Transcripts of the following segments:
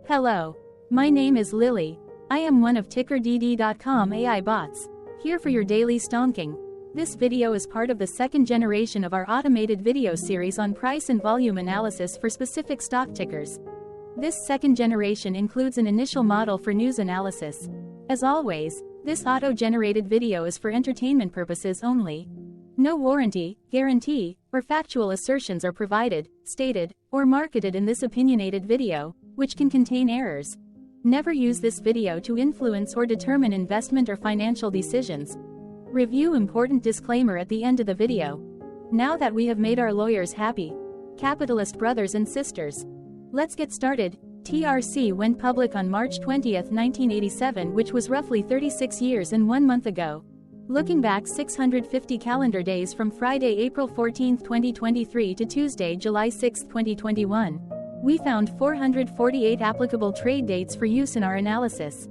Hello. My name is Lily. I am one of TickerDD.com AI bots, here for your daily stonking. This video is part of the second generation of our automated video series on price and volume analysis for specific stock tickers. This second generation includes an initial model for news analysis. As always, this auto-generated video is for entertainment purposes only. No warranty, guarantee, or factual assertions are provided, stated, or marketed in this opinionated video, which can contain errors. Never use this video to influence or determine investment or financial decisions. Review important disclaimer at the end of the video. Now that we have made our lawyers happy, capitalist brothers and sisters, let's get started. TRC went public on March 20, 1987, which was roughly 36 years and 1 month ago. Looking back 650 calendar days from Friday, April 14, 2023 to Tuesday, July 6, 2021, we found 448 applicable trade dates for use in our analysis.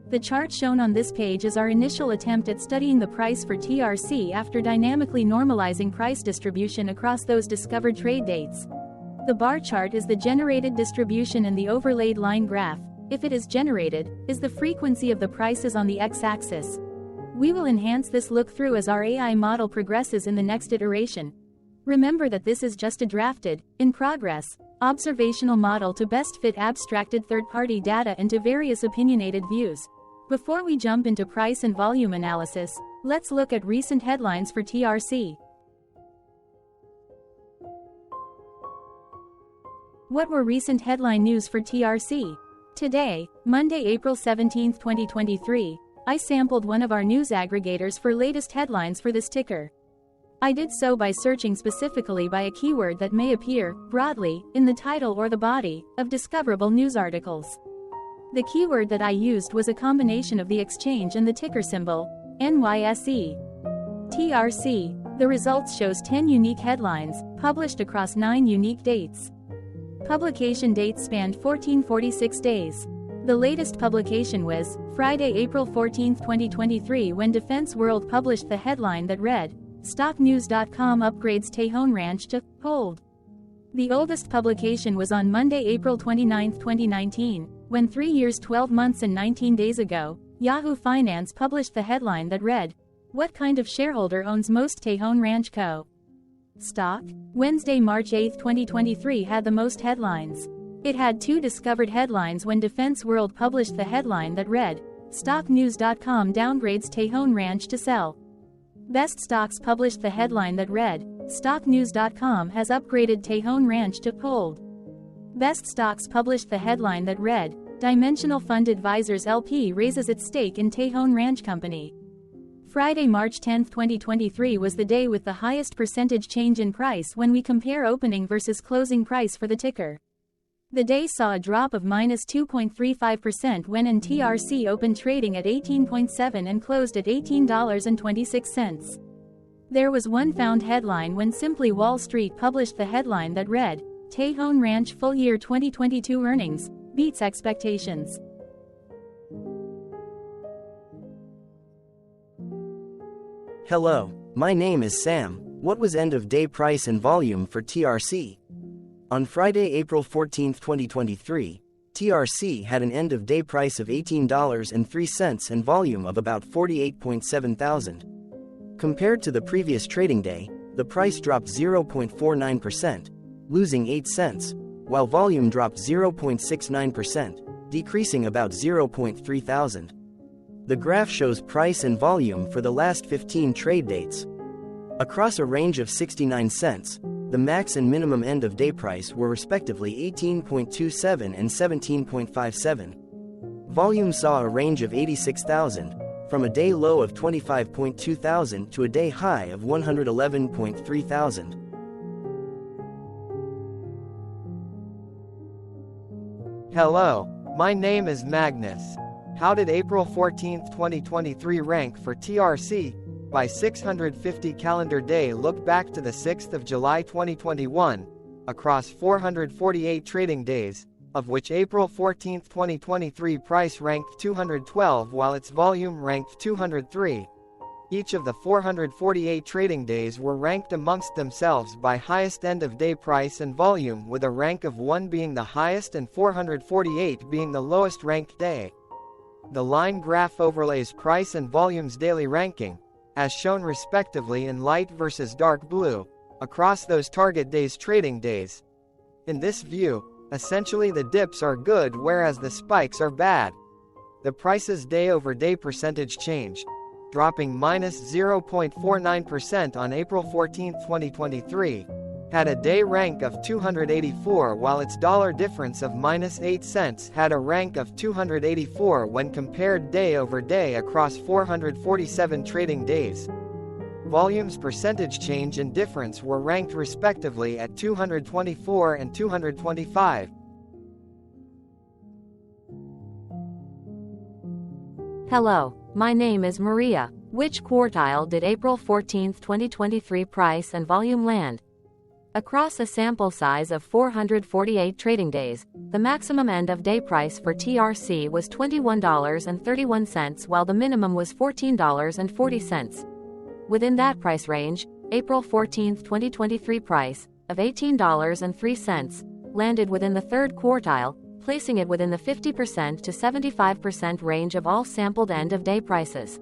The chart shown on this page is our initial attempt at studying the price for TRC after dynamically normalizing price distribution across those discovered trade dates. The bar chart is the generated distribution and the overlaid line graph, if it is generated, is the frequency of the prices on the x-axis. We will enhance this look-through as our AI model progresses in the next iteration. Remember that this is just a drafted, in progress, observational model to best fit abstracted third-party data into various opinionated views. Before we jump into price and volume analysis, let's look at recent headlines for TRC. What were recent headline news for TRC? Today, Monday, April 17, 2023, I sampled one of our news aggregators for latest headlines for this ticker. I did so by searching specifically by a keyword that may appear, broadly, in the title or the body, of discoverable news articles. The keyword that I used was a combination of the exchange and the ticker symbol, NYSE. TRC. The results shows 10 unique headlines, published across 9 unique dates. Publication dates spanned 1446 days. The latest publication was Friday, April 14, 2023, when Defense World published the headline that read, StockNews.com upgrades Tejon Ranch to hold. The oldest publication was on Monday, April 29, 2019, when 3 years 12 months and 19 days ago, Yahoo Finance published the headline that read, What kind of shareholder owns most Tejon Ranch Co. stock? Wednesday, March 8, 2023 had the most headlines. It had 2 discovered headlines when Defense World published the headline that read, StockNews.com downgrades Tejon Ranch to sell. Best Stocks published the headline that read, StockNews.com has upgraded Tejon Ranch to hold. Best Stocks published the headline that read, Dimensional Fund Advisors LP raises its stake in Tejon Ranch Company. Friday, March 10, 2023 was the day with the highest percentage change in price when we compare opening versus closing price for the ticker. The day saw a drop of -2.35% when TRC opened trading at 18.7 and closed at $18.26. There was one found headline when Simply Wall Street published the headline that read, Tejon Ranch full year 2022 earnings, beats expectations. Hello, my name is Sam. What was end of day price and volume for TRC? On Friday, April 14, 2023, TRC had an end-of-day price of $18.03 and volume of about 48.7 thousand. Compared to the previous trading day, the price dropped 0.49%, losing 8 cents, while volume dropped 0.69%, decreasing about 0.3 thousand. The graph shows price and volume for the last 15 trade dates. Across a range of 69 cents, the max and minimum end-of-day price were respectively 18.27 and 17.57. Volume saw a range of 86,000, from a day low of 25.2 thousand to a day high of 111.3 thousand. Hello, my name is Magnus. How did April 14, 2023 rank for TRC? By 650 calendar day look back to the 6th of July 2021, across 448 trading days, of which April 14, 2023 price ranked 212 while its volume ranked 203. Each of the 448 trading days were ranked amongst themselves by highest end-of-day price and volume, with a rank of 1 being the highest and 448 being the lowest ranked day. The line graph overlays price and volume's daily ranking, as shown respectively in light versus dark blue, across those target days' trading days. In this view, essentially the dips are good whereas the spikes are bad. The price's day-over-day percentage change, dropping minus 0.49% on April 14, 2023, had a day rank of 284, while its dollar difference of minus 8 cents had a rank of 284 when compared day over day across 447 trading days. Volume's percentage change and difference were ranked respectively at 224 and 225. Hello, my name is Maria. Which quartile did April 14, 2023 price and volume land? Across a sample size of 448 trading days, the maximum end-of-day price for TRC was $21.31 while the minimum was $14.40. Within that price range, April 14, 2023 price, of $18.03, landed within the third quartile, placing it within the 50% to 75% range of all sampled end-of-day prices.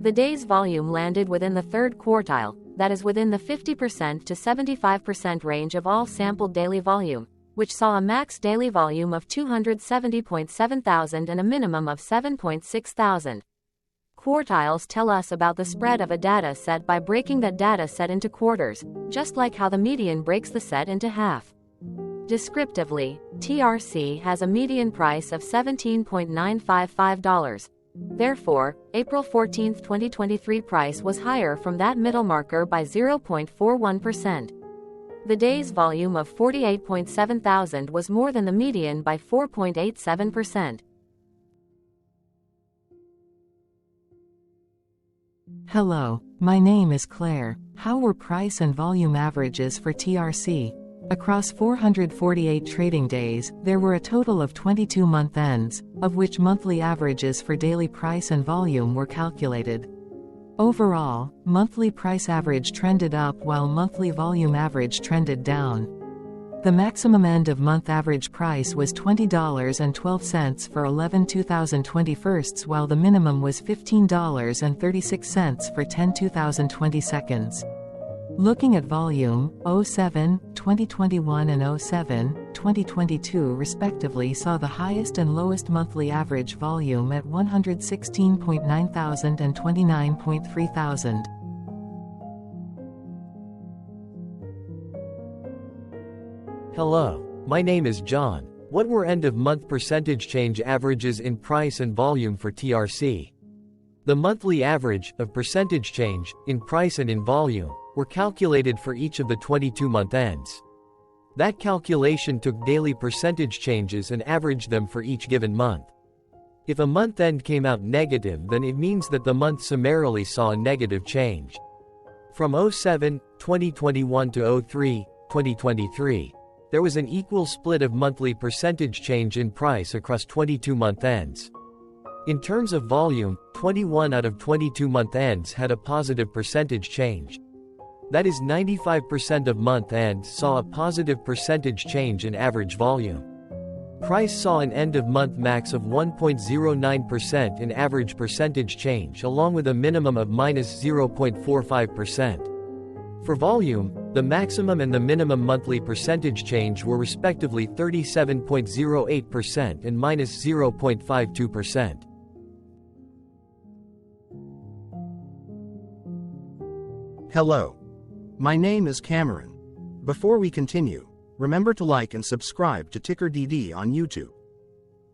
The day's volume landed within the third quartile, that is within the 50% to 75% range of all sampled daily volume, which saw a max daily volume of 270.7 thousand and a minimum of 7.6 thousand. Quartiles tell us about the spread of a data set by breaking that data set into quarters, just like how the median breaks the set into half. Descriptively, TRC has a median price of $17.955. Therefore, April 14, 2023 price was higher from that middle marker by 0.41%. The day's volume of 48.7 thousand was more than the median by 4.87%. Hello, my name is Claire. How were price and volume averages for TRC? Across 448 trading days, there were a total of 22 month ends, of which monthly averages for daily price and volume were calculated. Overall, monthly price average trended up while monthly volume average trended down. The maximum end-of-month average price was $20.12 for 11/2021, while the minimum was $15.36 for 10/2022. Looking at volume, 07, 2021 and 07, 2022 respectively saw the highest and lowest monthly average volume at 116.9 thousand and 29.3 thousand. Hello, my name is John. What were end-of-month percentage change averages in price and volume for TRC? The monthly average of percentage change in price and in volume were calculated for each of the 22-month ends. That calculation took daily percentage changes and averaged them for each given month. If a month end came out negative, then it means that the month summarily saw a negative change. From 07, 2021 to 03, 2023, there was an equal split of monthly percentage change in price across 22-month ends. In terms of volume, 21 out of 22 month ends had a positive percentage change. That is 95% of month ends saw a positive percentage change in average volume. Price saw an end-of-month max of 1.09% in average percentage change along with a minimum of minus 0.45%. For volume, the maximum and the minimum monthly percentage change were respectively 37.08% and minus 0.52%. Hello. My name is Cameron. Before we continue, remember to like and subscribe to TickerDD on YouTube.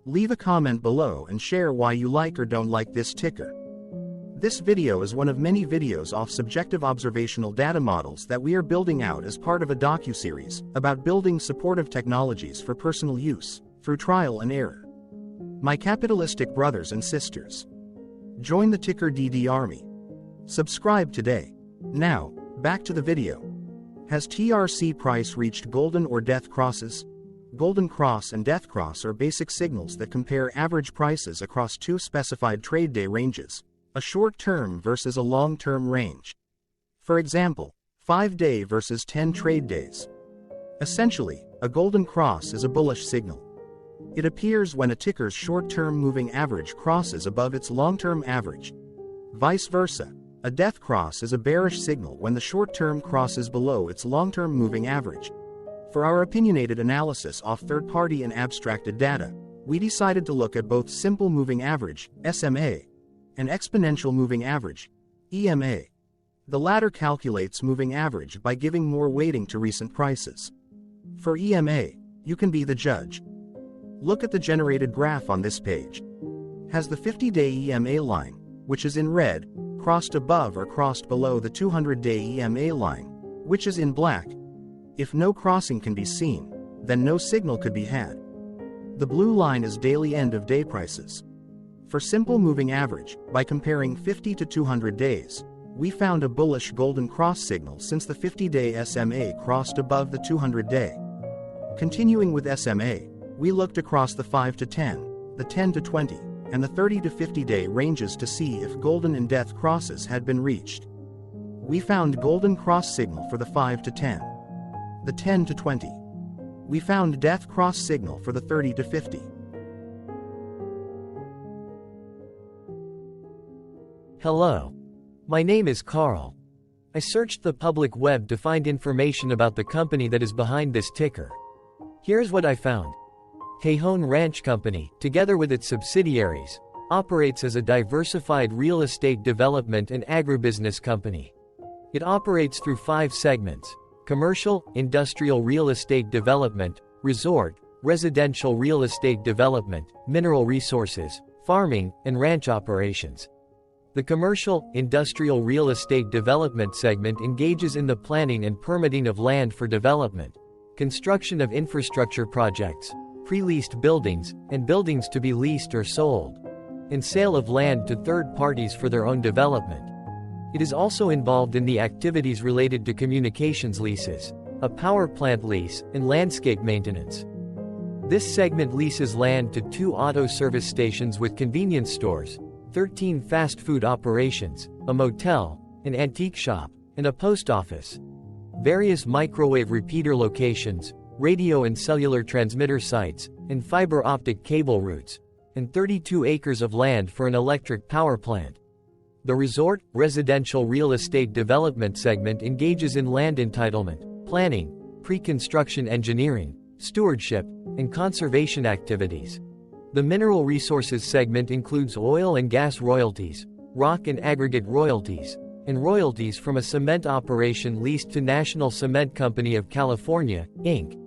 Leave a comment below and share why you like or don't like this ticker. This video is one of many videos off subjective observational data models that we are building out as part of a docuseries about building supportive technologies for personal use, through trial and error. My capitalistic brothers and sisters, join the TickerDD army. Subscribe today. Now, back to the video. Has TRC price reached golden or death crosses? Golden cross and death cross are basic signals that compare average prices across two specified trade day ranges, a short-term versus a long-term range. For example, 5-day versus 10 trade days. Essentially, a golden cross is a bullish signal. It appears when a ticker's short-term moving average crosses above its long-term average. Vice versa, a death cross is a bearish signal when the short-term crosses below its long-term moving average. For our opinionated analysis of third-party and abstracted data, we decided to look at both simple moving average, SMA, and exponential moving average, EMA. The latter calculates moving average by giving more weighting to recent prices. For EMA, you can be the judge. Look at the generated graph on this page. Has the 50-day EMA line, which is in red, crossed above or crossed below the 200-day EMA line, which is in black? If no crossing can be seen, then no signal could be had. The blue line is daily end-of-day prices. For simple moving average, by comparing 50 to 200 days, we found a bullish golden cross signal since the 50-day SMA crossed above the 200-day. Continuing with SMA, we looked across the 5 to 10, the 10 to 20, and the 30 to 50-day ranges to see if golden and death crosses had been reached. We found golden cross signal for the 5 to 10, the 10 to 20. We found death cross signal for the 30 to 50. Hello. My name is Carl. I searched the public web to find information about the company that is behind this ticker. Here's what I found. Cajon Ranch Company, together with its subsidiaries, operates as a diversified real estate development and agribusiness company. It operates through 5 segments: commercial, industrial real estate development, resort, residential real estate development, mineral resources, farming, and ranch operations. The commercial, industrial real estate development segment engages in the planning and permitting of land for development, construction of infrastructure projects, pre-leased buildings, and buildings to be leased or sold, and sale of land to third parties for their own development. It is also involved in the activities related to communications leases, a power plant lease, and landscape maintenance. This segment leases land to 2 auto service stations with convenience stores, 13 fast food operations, a motel, an antique shop, and a post office. Various microwave repeater locations, radio and cellular transmitter sites, and fiber optic cable routes, and 32 acres of land for an electric power plant. The resort, residential real estate development segment engages in land entitlement, planning, pre-construction engineering, stewardship, and conservation activities. The mineral resources segment includes oil and gas royalties, rock and aggregate royalties, and royalties from a cement operation leased to National Cement Company of California, Inc.,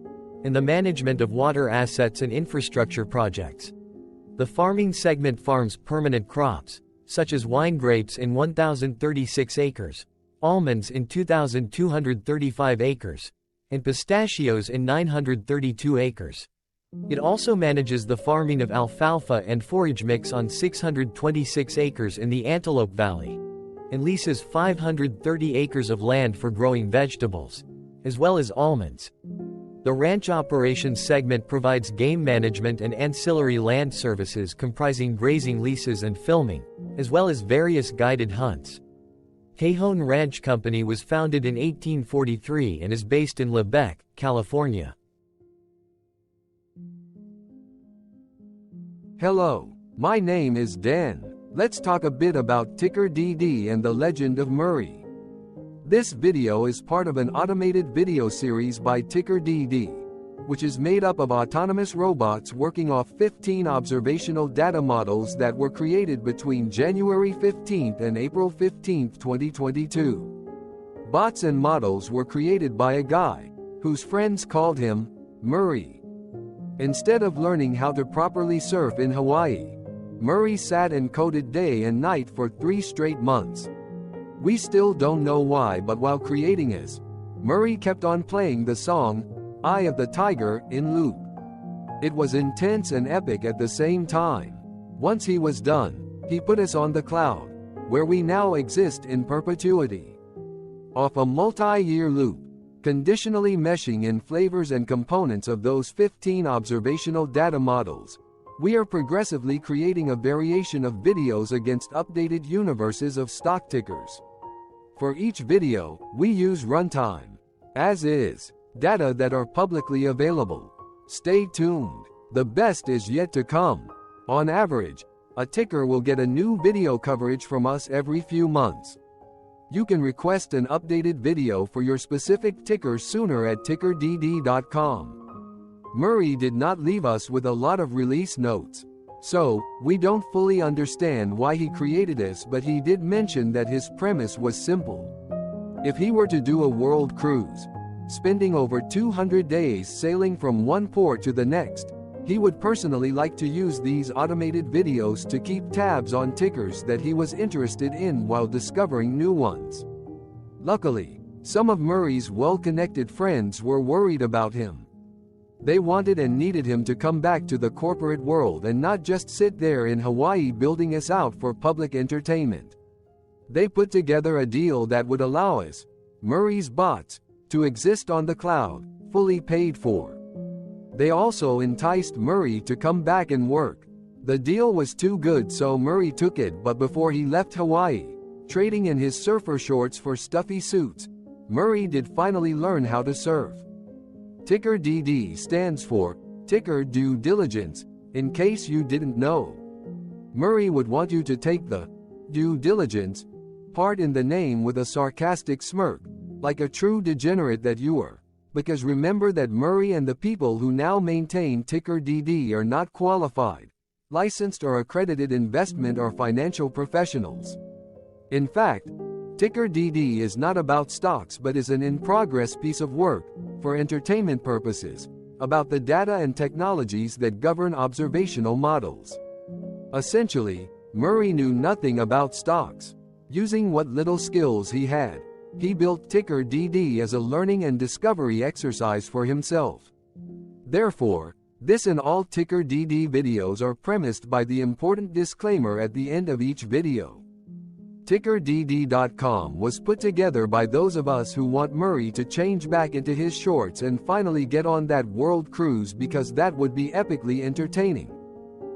and the management of water assets and infrastructure projects. The farming segment farms permanent crops, such as wine grapes in 1,036 acres, almonds in 2,235 acres, and pistachios in 932 acres. It also manages the farming of alfalfa and forage mix on 626 acres in the Antelope Valley, and leases 530 acres of land for growing vegetables, as well as almonds. The ranch operations segment provides game management and ancillary land services comprising grazing leases and filming, as well as various guided hunts. Cajon Ranch Company was founded in 1843 and is based in Lebec, California. Hello, my name is Dan. Let's talk a bit about TickerDD and the legend of Murray. This video is part of an automated video series by TickerDD, which is made up of autonomous robots working off 15 observational data models that were created between January 15 and April 15, 2022. Bots and models were created by a guy, whose friends called him Murray. Instead of learning how to properly surf in Hawaii, Murray sat and coded day and night for 3 straight months. We still don't know why, but while creating his, Murray kept on playing the song, Eye of the Tiger, in loop. It was intense and epic at the same time. Once he was done, he put us on the cloud, where we now exist in perpetuity. Off a multi-year loop, conditionally meshing in flavors and components of those 15 observational data models, We are progressively creating a variation of videos against updated universes of stock tickers. For each video, we use runtime, as is, data that are publicly available. Stay tuned. The best is yet to come. On average, a ticker will get a new video coverage from us every few months. You can request an updated video for your specific ticker sooner at TickerDD.com. Murray did not leave us with a lot of release notes, so we don't fully understand why he created this, but he did mention that his premise was simple. If he were to do a world cruise, spending over 200 days sailing from one port to the next, he would personally like to use these automated videos to keep tabs on tickers that he was interested in while discovering new ones. Luckily, some of Murray's well-connected friends were worried about him. They wanted and needed him to come back to the corporate world and not just sit there in Hawaii building us out for public entertainment. They put together a deal that would allow us, Murray's bots, to exist on the cloud, fully paid for. They also enticed Murray to come back and work. The deal was too good, so Murray took it, but before he left Hawaii, trading in his surfer shorts for stuffy suits, Murray did finally learn how to surf. TickerDD stands for Ticker Due Diligence, in case you didn't know. Murray would want you to take the due diligence part in the name with a sarcastic smirk, like a true degenerate that you are. Because remember that Murray and the people who now maintain TickerDD are not qualified, licensed or accredited investment or financial professionals. In fact, TickerDD is not about stocks but is an in-progress piece of work, for entertainment purposes, about the data and technologies that govern observational models. Essentially, Murray knew nothing about stocks. Using what little skills he had, he built TickerDD as a learning and discovery exercise for himself. Therefore, this and all TickerDD videos are premised by the important disclaimer at the end of each video. TickerDD.com was put together by those of us who want Murray to change back into his shorts and finally get on that world cruise, because that would be epically entertaining.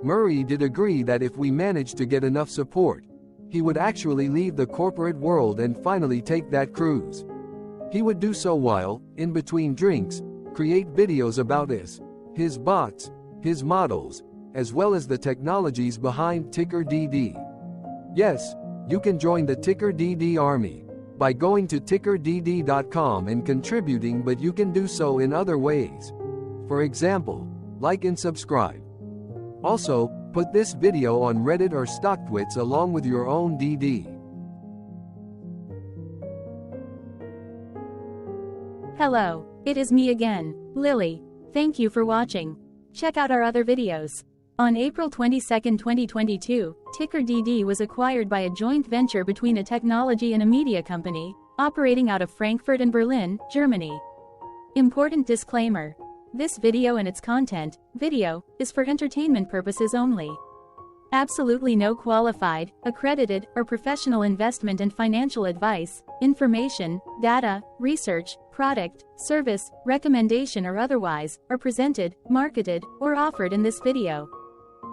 Murray did agree that if we managed to get enough support, he would actually leave the corporate world and finally take that cruise. He would do so while, in between drinks, create videos about us, his bots, his models, as well as the technologies behind TickerDD. Yes, you can join the TickerDD army by going to TickerDD.com and contributing, but you can do so in other ways. For example, like and subscribe. Also, put this video on Reddit or StockTwits along with your own DD. Hello, it is me again, Lily. Thank you for watching. Check out our other videos. On April 22, 2022, TickerDD was acquired by a joint venture between a technology and a media company, operating out of Frankfurt and Berlin, Germany. Important disclaimer. This video and its content, video, is for entertainment purposes only. Absolutely no qualified, accredited, or professional investment and financial advice, information, data, research, product, service, recommendation or otherwise, are presented, marketed, or offered in this video.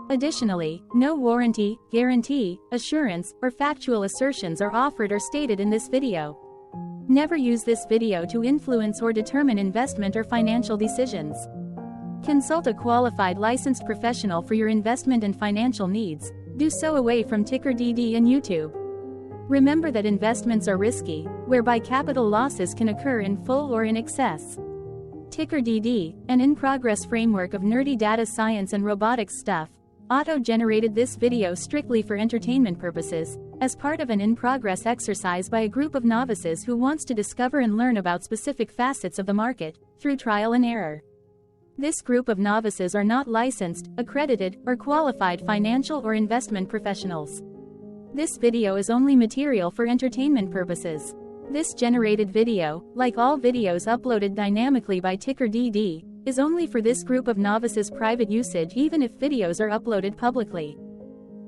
Additionally, no warranty, guarantee, assurance, or factual assertions are offered or stated in this video. Never use this video to influence or determine investment or financial decisions. Consult a qualified licensed professional for your investment and financial needs. Do so away from TickerDD and YouTube. Remember that investments are risky, whereby capital losses can occur in full or in excess. TickerDD, an in-progress framework of nerdy data science and robotics stuff, auto-generated this video strictly for entertainment purposes, as part of an in-progress exercise by a group of novices who wants to discover and learn about specific facets of the market, through trial and error. This group of novices are not licensed, accredited, or qualified financial or investment professionals. This video is only material for entertainment purposes. This generated video, like all videos uploaded dynamically by TickerDD, is only for this group of novices' private usage even if videos are uploaded publicly.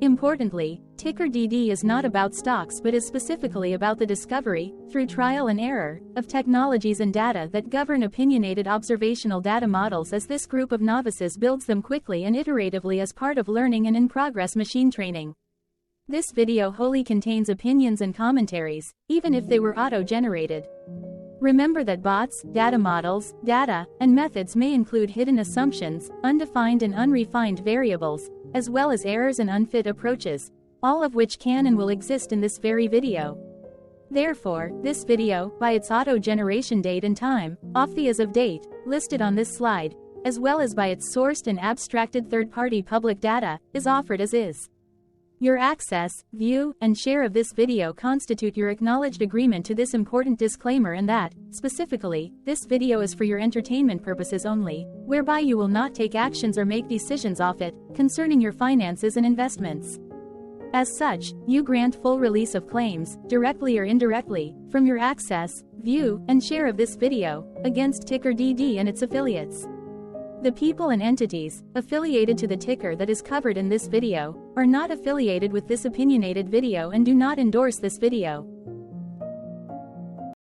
Importantly, TickerDD is not about stocks but is specifically about the discovery, through trial and error, of technologies and data that govern opinionated observational data models as this group of novices builds them quickly and iteratively as part of learning and in-progress machine training. This video wholly contains opinions and commentaries, even if they were auto-generated. Remember that bots, data models, data, and methods may include hidden assumptions, undefined and unrefined variables, as well as errors and unfit approaches, all of which can and will exist in this very video. Therefore, this video, by its auto-generation date and time, off the as of date, listed on this slide, as well as by its sourced and abstracted third-party public data, is offered as is. Your access, view, and share of this video constitute your acknowledged agreement to this important disclaimer and that, specifically, this video is for your entertainment purposes only, whereby you will not take actions or make decisions off it, concerning your finances and investments. As such, you grant full release of claims, directly or indirectly, from your access, view, and share of this video, against TickerDD and its affiliates. The people and entities affiliated to the ticker that is covered in this video are not affiliated with this opinionated video and do not endorse this video.